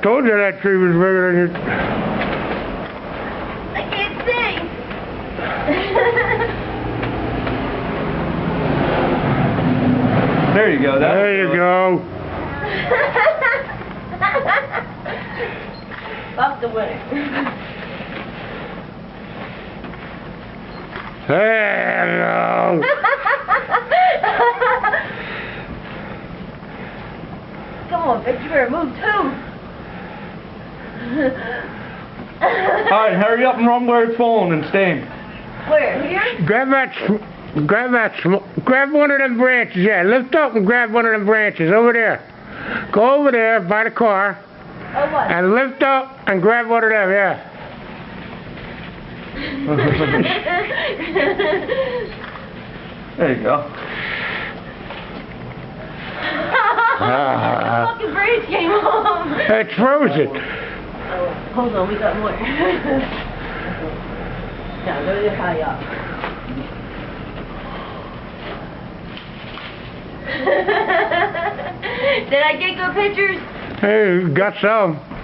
told you that tree was bigger than you. I can't see. There you go. There you go. Buck the winner. There you go. Come on, bitch, you better move too. Alright, hurry up and run where it's falling and stand. Where? Here? Grab one of them branches, yeah. Lift up and grab one of them branches over there. Go over there by the car Oh, what? and lift up and grab one of them, yeah. There you go. The fucking bridge came off. It's frozen. Oh, hold on, we got more. Now, go to high up. Did I get good pictures? Hey, got some.